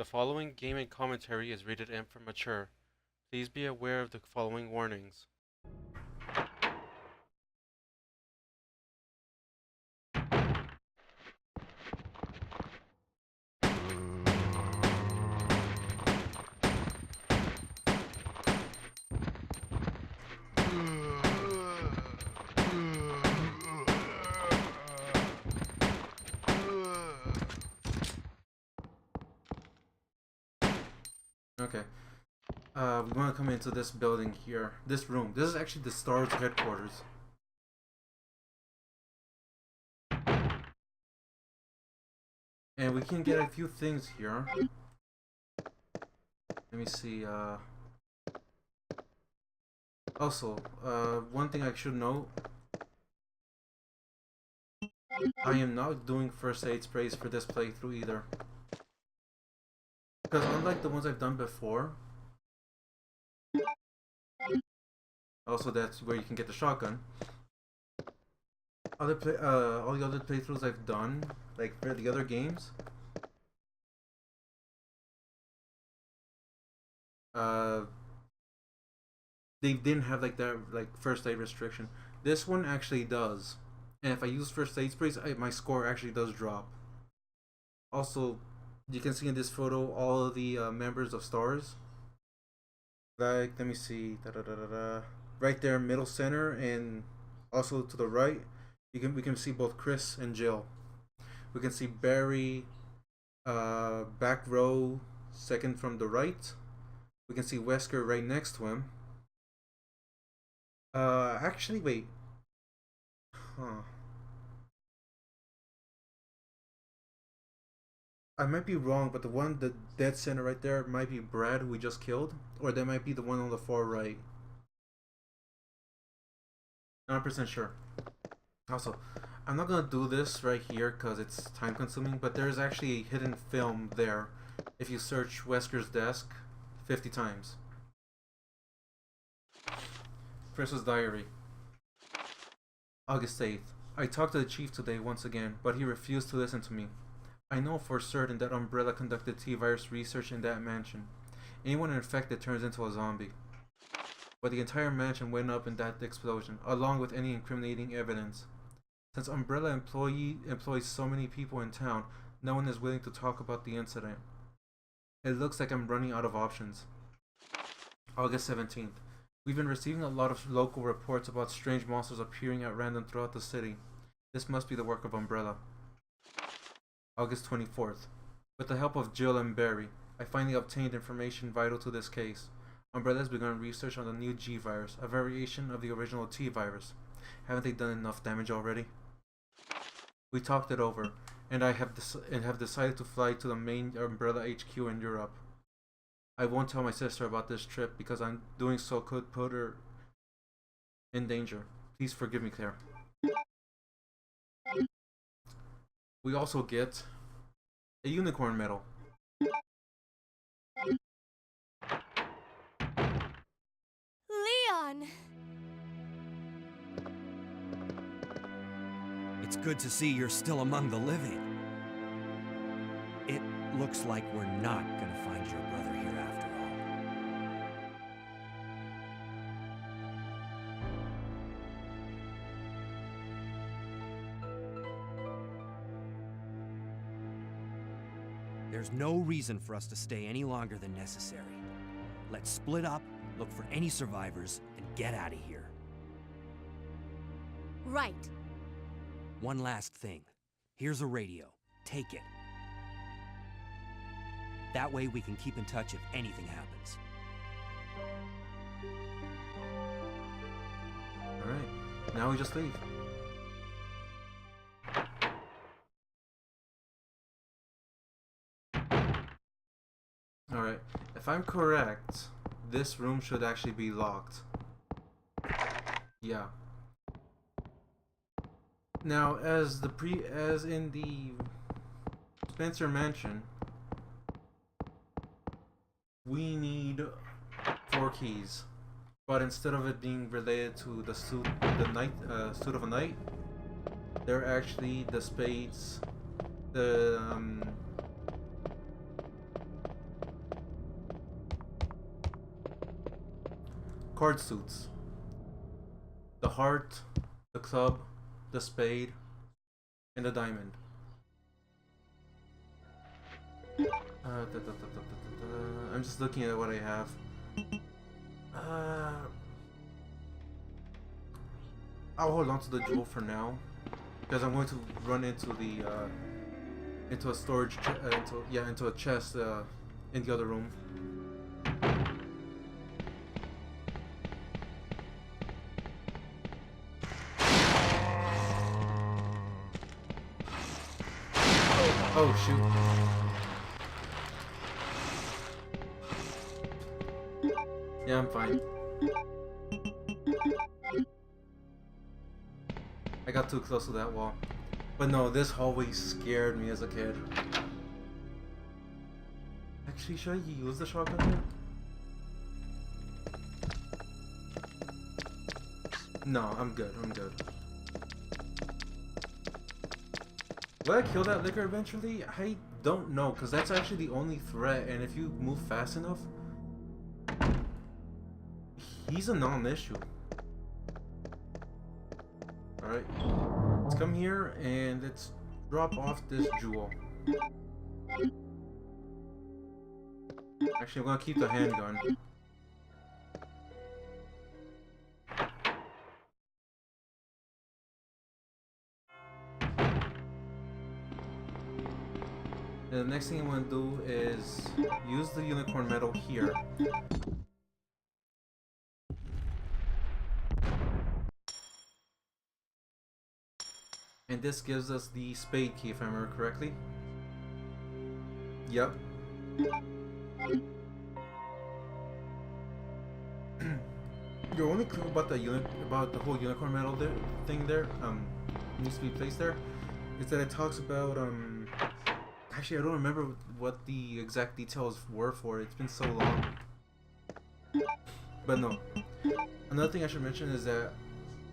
The following gaming commentary is rated M for mature. Please be aware of the following warnings. Okay. We want to come into this building here. This room. This is actually the STARS headquarters. And we can get a few things here. Let me see. Also, one thing I should note. I am not doing first aid sprays for this playthrough either. Because unlike the ones I've done before, also that's where you can get the shotgun. All the other playthroughs I've done, like for the other games, they didn't have like that first aid restriction. This one actually does, and if I use first aid sprays, my score actually does drop. Also, you can see in this photo all of the members of STARS. Like, let me see, right there, middle center, and also to the right, we can see both Chris and Jill. We can see Barry, back row, second from the right. We can see Wesker right next to him. Actually, wait. Huh. I might be wrong, but the dead center right there might be Brad, who we just killed, or that might be the one on the far right. 100% sure. Also, I'm not gonna do this right here because it's time consuming, but there's actually a hidden film there if you search Wesker's desk 50 times. Chris's diary. August 8th. I talked to the chief today once again, but he refused to listen to me. I know for certain that Umbrella conducted T-virus research in that mansion. Anyone infected turns into a zombie. But the entire mansion went up in that explosion, along with any incriminating evidence. Since Umbrella employs so many people in town, no one is willing to talk about the incident. It looks like I'm running out of options. August 17th. We've been receiving a lot of local reports about strange monsters appearing at random throughout the city. This must be the work of Umbrella. August 24th. With the help of Jill and Barry, I finally obtained information vital to this case. Umbrella has begun research on the new G virus, a variation of the original T virus. Haven't they done enough damage already? We talked it over, and I have decided to fly to the main Umbrella HQ in Europe. I won't tell my sister about this trip because I'm doing so could put her in danger. Please forgive me, Claire. We also get a unicorn medal. Leon! It's good to see you're still among the living. It looks like we're not gonna find your brother here after all. There's no reason for us to stay any longer than necessary. Let's split up, look for any survivors, and get out of here. Right. One last thing. Here's a radio. Take it. That way we can keep in touch if anything happens. Alright, now we just leave. Alright, if I'm correct, this room should actually be locked. Yeah. Now, as in the Spencer Mansion, we need 4 keys. But instead of it being related to the suit of a knight, they're actually the spades, the card suits. The heart, the club, the spade, and the diamond. I'm just looking at what I have. I'll hold on to the jewel for now, because I'm going to run into the into a storage into a chest in the other room. Oh shoot. Yeah, I'm fine. I got too close to that wall. But no, this hallway scared me as a kid. Actually, should I use the shotgun here? No, I'm good, I'm good. Will I kill that licker eventually? I don't know, because that's actually the only threat, and if you move fast enough, he's a non-issue. Alright, let's come here and let's drop off this jewel. Actually, I'm gonna keep the handgun. And the next thing I want to do is use the unicorn medal here. And this gives us the spade key, if I remember correctly. Yep. Your only clue about the whole unicorn medal thing there needs to be placed there is that it talks about actually I don't remember what the exact details were for it. It's been so long. But no. Another thing I should mention is that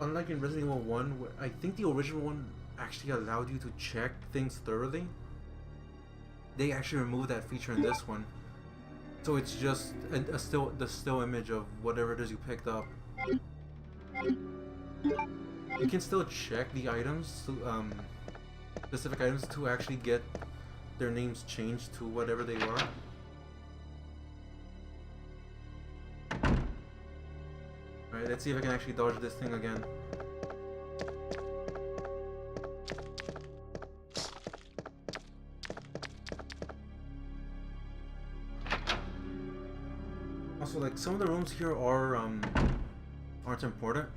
unlike in Resident Evil 1, I think the original one actually allowed you to check things thoroughly. They actually removed that feature in this one. So it's just the still image of whatever it is you picked up. You can still check the items, specific items, to actually get their names changed to whatever they are. Alright, let's see if I can actually dodge this thing again. Also, like, some of the rooms here are aren't important.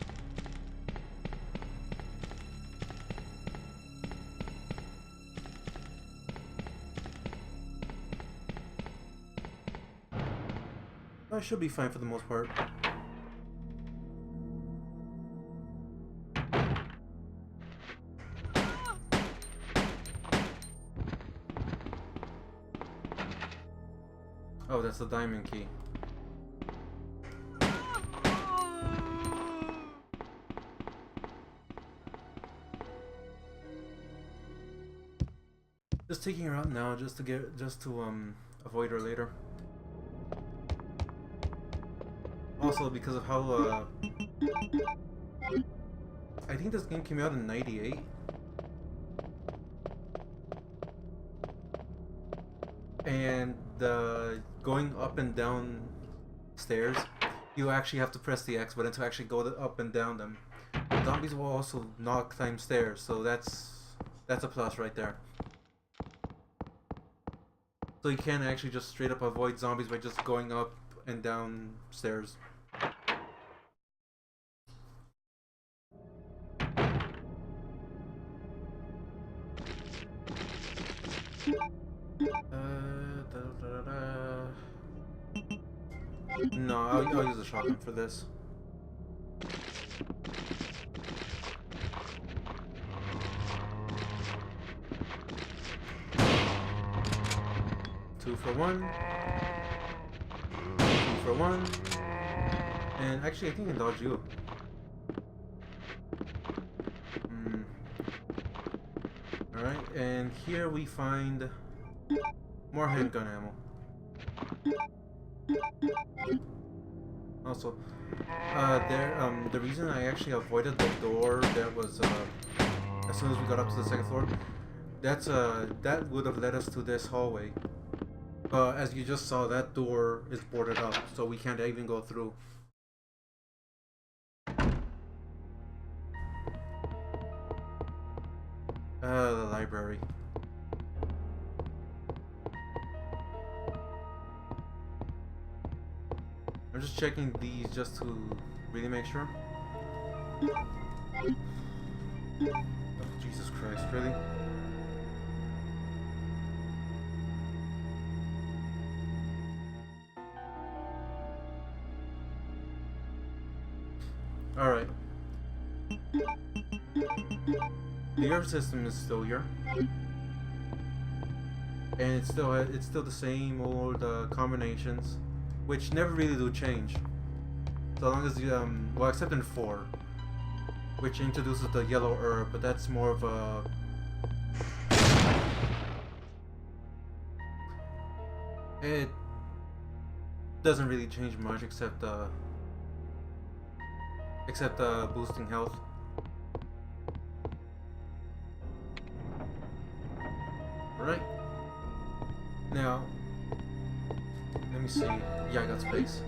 I should be fine for the most part. Oh, that's the diamond key. Just taking her out now, just to avoid her later. Also, because of how I think this game came out in '98. And going up and down stairs, you actually have to press the X button to actually go up and down them. Zombies will also not climb stairs, so that's a plus right there. So you can actually just straight up avoid zombies by just going up and down stairs. No, I'll use a shotgun for this. Two for one. Two for one. And actually, I think I can dodge you. Alright, and here we find more handgun ammo. Also, the reason I actually avoided the door that was as soon as we got up to the second floor, that would have led us to this hallway. As you just saw, that door is boarded up, so we can't even go through. The library. I'm just checking these just to really make sure. Oh, Jesus Christ, really? Alright. The earth system is still here. And it's still the same old combinations, which never really do change. So long as you well, except in 4, which introduces the yellow herb, but that's more of a it doesn't really change much except boosting health. Right. Now, let me see. Yeah, I got space.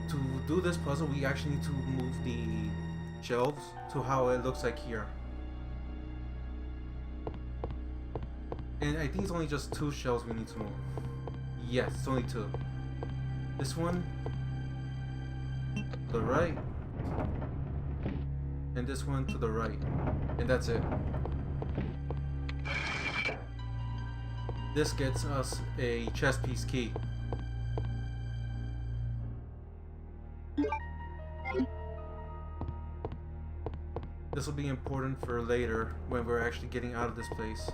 To do this puzzle, we actually need to move the shelves to how it looks like here. And I think it's only just 2 shelves we need to move. Yes, it's only 2. This one to the right, and this one to the right, and that's it. This gets us a chess piece key. This will be important for later when we're actually getting out of this place.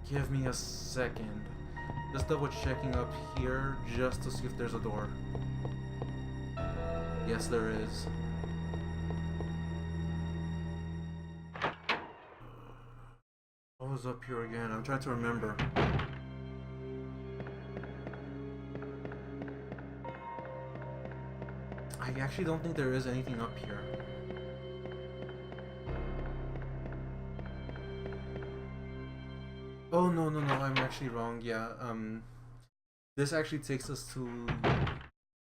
Give me a second. Just double checking up here just to see if there's a door. Yes, there is. What was up here again? I'm trying to remember. I actually don't think there is anything up here. Oh, no, I'm actually wrong. Yeah, this actually takes us to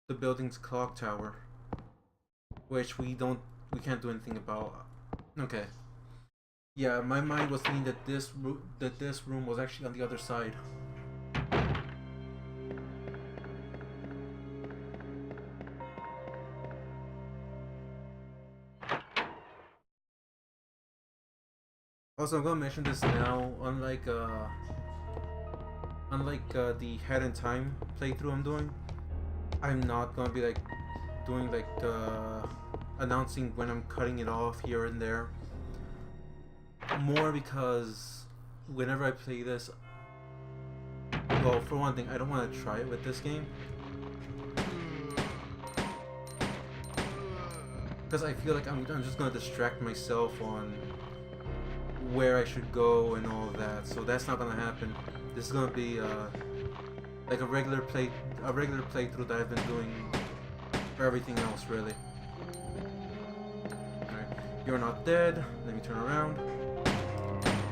the building's clock tower, which we can't do anything about. Okay. Yeah, my mind was thinking that this room was actually on the other side. Also, I'm gonna mention this now. Unlike the Head in Time playthrough I'm doing, I'm not gonna be like doing like announcing when I'm cutting it off here and there. More because whenever I play this, well, for one thing, I don't want to try it with this game. Because I feel like I'm just going to distract myself on where I should go and all of that. So that's not going to happen. This is going to be like a regular playthrough that I've been doing for everything else, really. Alright, you're not dead. Let me turn around.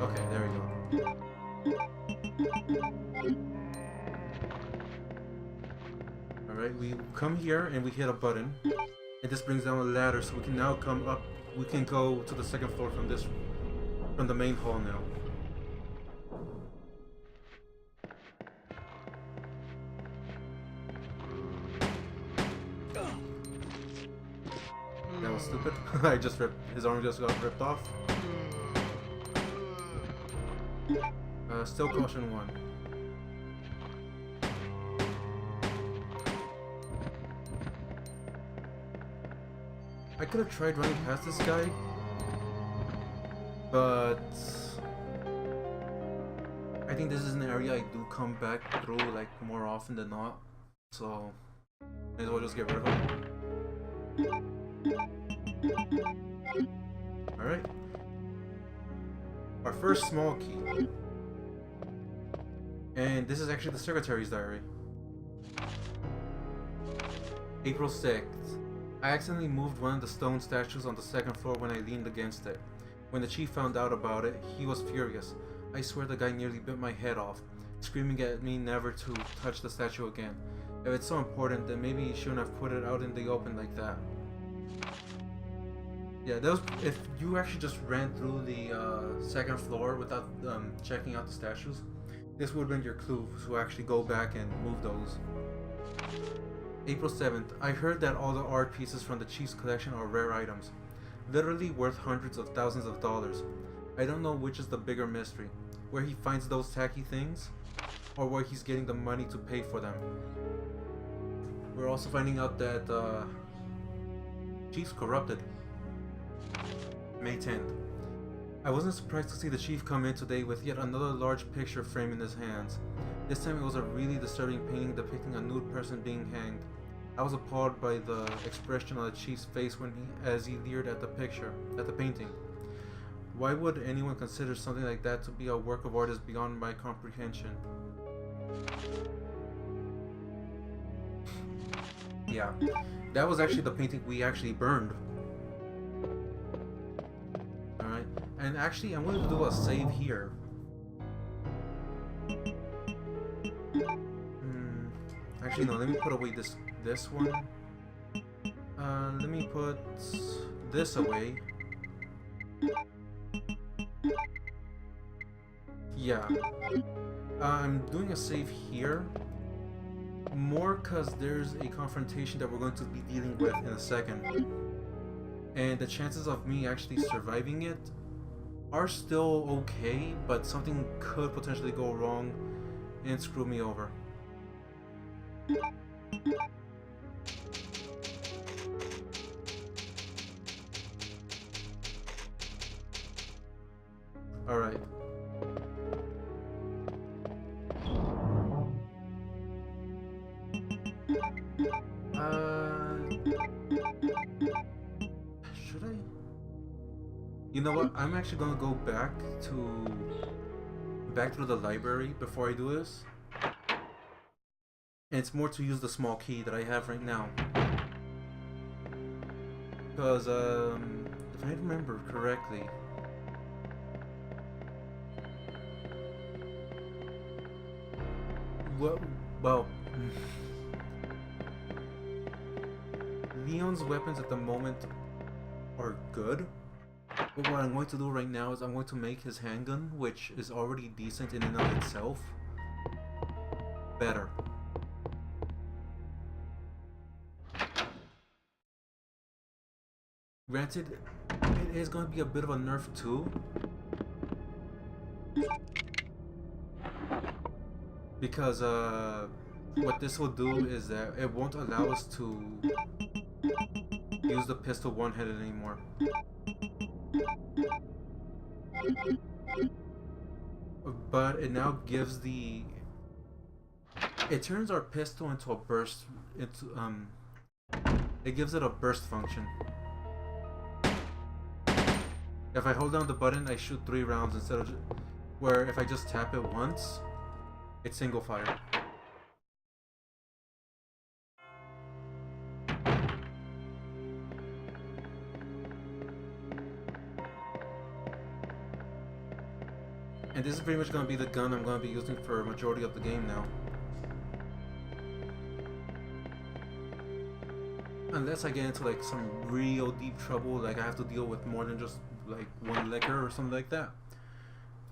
Okay, there we go. Alright, we come here and we hit a button. And this brings down a ladder so we can now come up. We can go to the second floor from the main hall now. That was stupid. His arm just got ripped off. Still caution 1. I could have tried running past this guy, but I think this is an area I do come back through like more often than not, so may as well just get rid of him. Alright. Our first small key. And this is actually the secretary's diary. April 6th. I accidentally moved one of the stone statues on the second floor when I leaned against it. When the chief found out about it, he was furious. I swear the guy nearly bit my head off, screaming at me never to touch the statue again. If it's so important, then maybe he shouldn't have put it out in the open like that. Yeah, that was, if you actually just ran through the second floor without checking out the statues, this would have been your clue to actually go back and move those. April 7th. I heard that all the art pieces from the chief's collection are rare items, literally worth hundreds of thousands of dollars. I don't know which is the bigger mystery, where he finds those tacky things, or where he's getting the money to pay for them. We're also finding out that chief's corrupted. May 10th. I wasn't surprised to see the chief come in today with yet another large picture frame in his hands. This time it was a really disturbing painting depicting a nude person being hanged. I was appalled by the expression on the chief's face as he leered at the painting. Why would anyone consider something like that to be a work of art is beyond my comprehension. Yeah, that was actually the painting we actually burned. Alright, and actually I'm going to do a save here. Actually no, let me put away this one. Let me put this away. Yeah. I'm doing a save here. More because there's a confrontation that we're going to be dealing with in a second. And the chances of me actually surviving it are still okay, but something could potentially go wrong and screw me over. Alright. Should I? You know what? I'm actually gonna go back through the library before I do this. And it's more to use the small key that I have right now. Because, if I remember correctly, well, Leon's weapons at the moment are good. But what I'm going to do right now is I'm going to make his handgun, which is already decent in and of itself, better. Granted, it is going to be a bit of a nerf too, because what this will do is that it won't allow us to use the pistol one-handed anymore. But it now gives it turns our pistol into a burst, it gives it a burst function. If I hold down the button, I shoot 3 rounds instead of where if I just tap it once, it's single fire. And this is pretty much going to be the gun I'm going to be using for a majority of the game now. Unless I get into like some real deep trouble, like I have to deal with more than just like one liquor or something like that.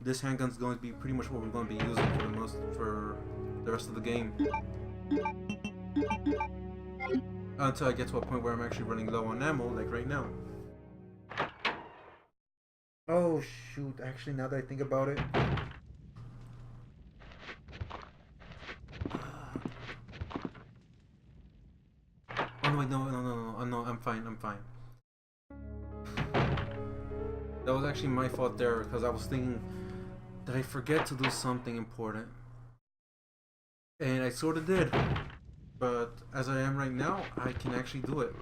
This handgun's going to be pretty much what we're going to be using for the rest of the game. Until I get to a point where I'm actually running low on ammo, like right now. Oh shoot, actually now that I think about it. Oh no, wait, no, I'm fine. That was actually my fault there, because I was thinking, did I forget to do something important? And I sort of did. But as I am right now, I can actually do it.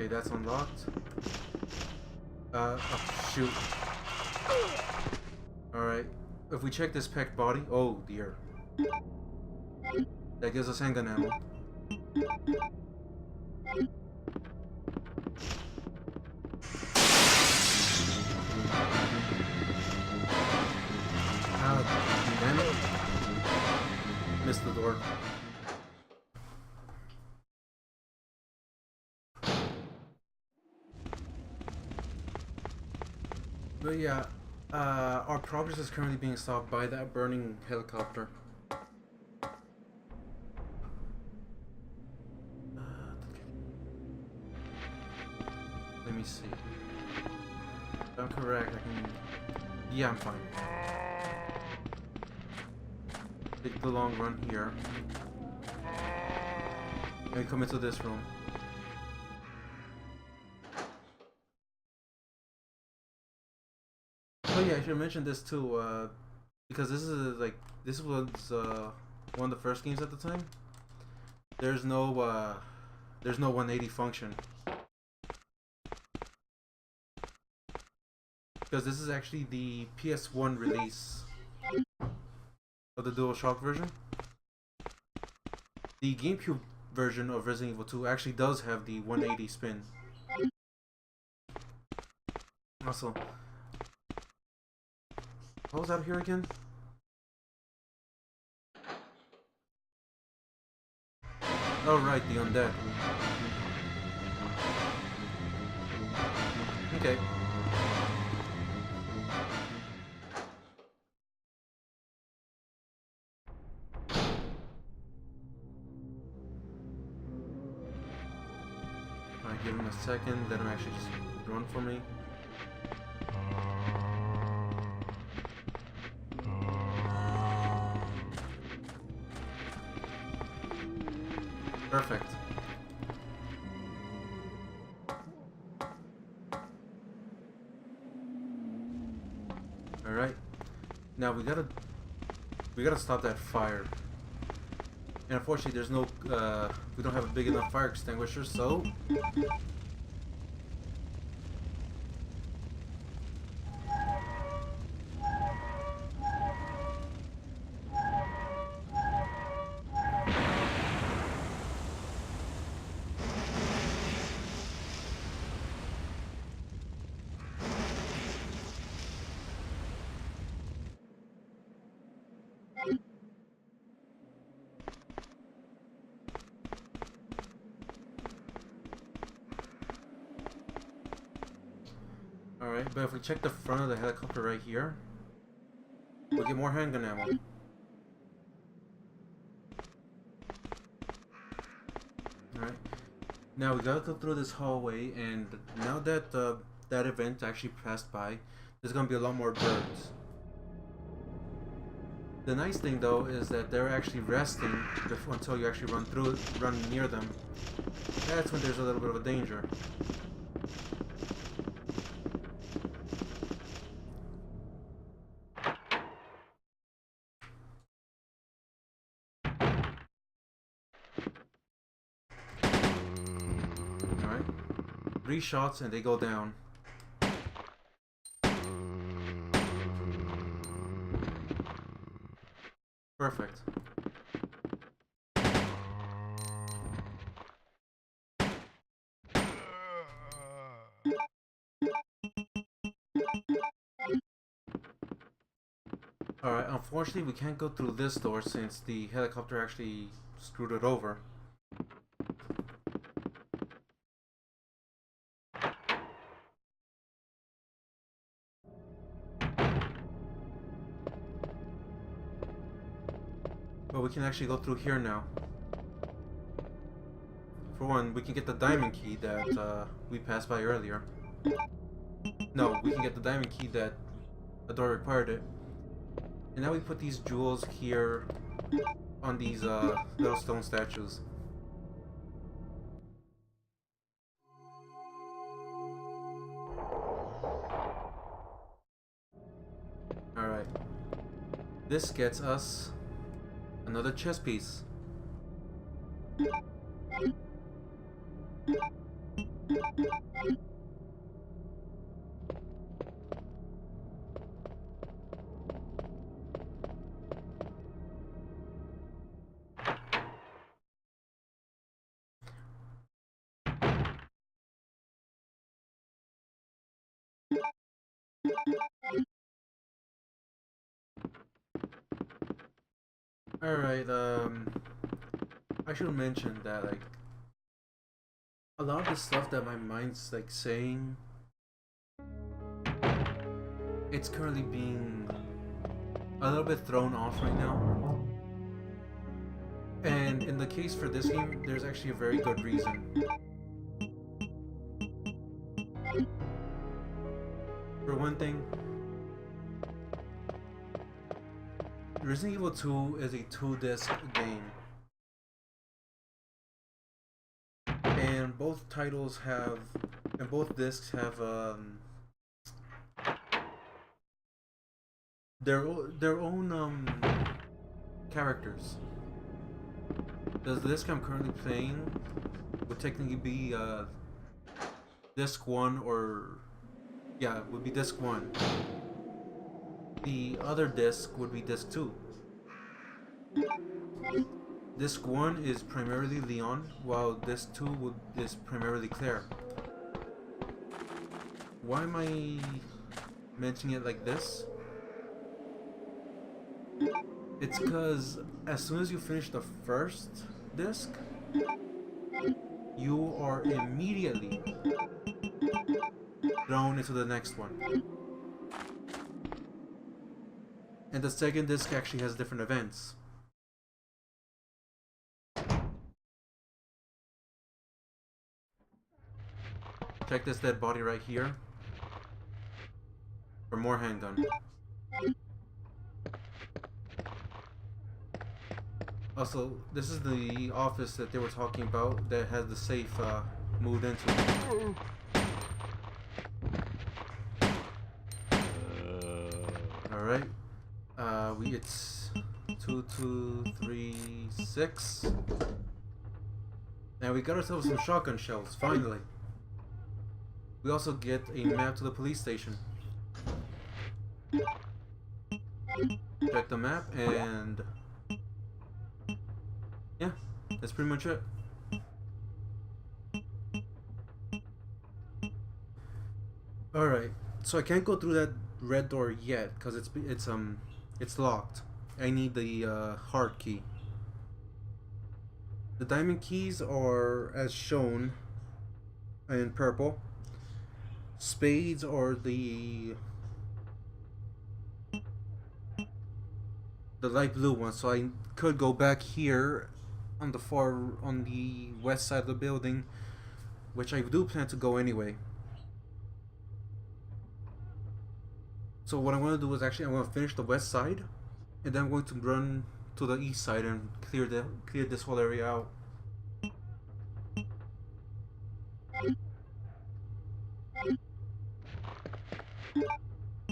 Okay, that's unlocked. Oh, shoot. Alright. If we check this packed body, oh dear. That gives us handgun ammo. Ah, damn it. Missed the door. But yeah, our progress is currently being stopped by that burning helicopter. Let me see. If I'm correct, I can... Yeah, I'm fine. Take the long run here. And come into this room. Oh yeah, I should mention this too, because this is like, this was one of the first games at the time. There's no 180 function. Because this is actually the PS1 release of the DualShock version. The GameCube version of Resident Evil 2 actually does have the 180 spin. Also, what was out here again? Oh right, the undead. Okay. Alright, give him a second, let him actually just run for me. Perfect. Alright. Now we gotta stop that fire. And unfortunately there's no we don't have a big enough fire extinguisher, so alright, but if we check the front of the helicopter right here, we'll get more handgun ammo. Alright. Now we gotta go through this hallway, and now that that event actually passed by, there's gonna be a lot more birds. The nice thing though is that they're actually resting until you actually run near them. That's when there's a little bit of a danger. Alright. 3 shots and they go down. Perfect. Alright, unfortunately we can't go through this door since the helicopter actually screwed it over. But we can actually go through here now. For one, we can get the diamond key that we passed by earlier. No, we can get the diamond key that Adora required it. And now we put these jewels here on these little stone statues. Alright. This gets us another chess piece. Alright, I should mention that, like, a lot of the stuff that my mind's, like, saying, it's currently being a little bit thrown off right now. And in the case for this game, there's actually a very good reason. For one thing, Resident Evil 2 is a 2-disc game. And both titles have, and both discs have their own characters. The disc I'm currently playing would technically be disc 1, or yeah, it would be disc 1. The other disc would be disc 2. Disc 1 is primarily Leon, while disc 2 is primarily Claire. Why am I mentioning it like this? It's because as soon as you finish the first disc, you are immediately thrown into the next one. And the second disc actually has different events. Check this dead body right here for more handgun. Also, this is the office that they were talking about that has the safe moved into. Alright. It's 2, 2, 3, 6. And we got ourselves some shotgun shells, finally. We also get a map to the police station. Check the map, and yeah, that's pretty much it. Alright, so I can't go through that red door yet because it's locked. I need the hard key. The diamond keys are as shown in purple. Spades are the light blue one, so I could go back here on the west side of the building, which I do plan to go anyway. So what I want to do is actually I want to finish the west side, and then I'm going to run to the east side and clear this whole area out.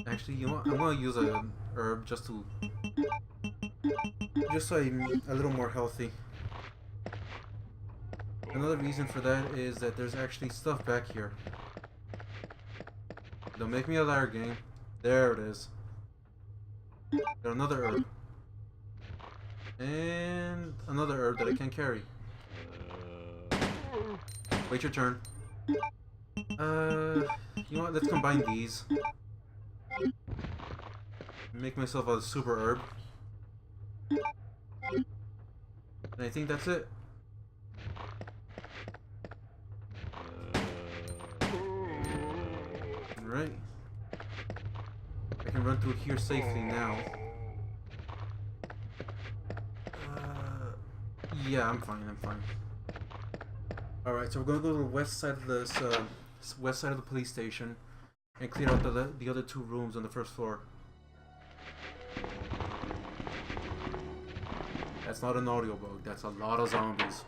Actually, you know what? I'm gonna use a herb just so I'm a little more healthy. Another reason for that is that there's actually stuff back here. Don't make me a liar, game. There it is. Got another herb. And another herb that I can't carry. Wait your turn. You know what? Let's combine these. Make myself a super herb. And I think that's it. Alright. I can run through here safely now. Yeah, I'm fine, Alright, so we're gonna go to the west side of this, west side of the police station and clear out the other 2 rooms on the first floor. That's not an audio bug, that's a lot of zombies.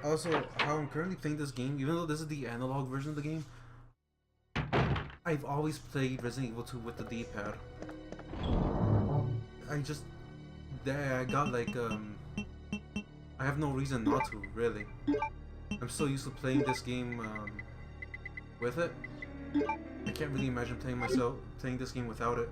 Also, how I'm currently playing this game, even though this is the analog version of the game, I've always played Resident Evil 2 with the D-pad. I got like, I have no reason not to, really. I'm so used to playing this game, with it. I can't really imagine playing this game without it.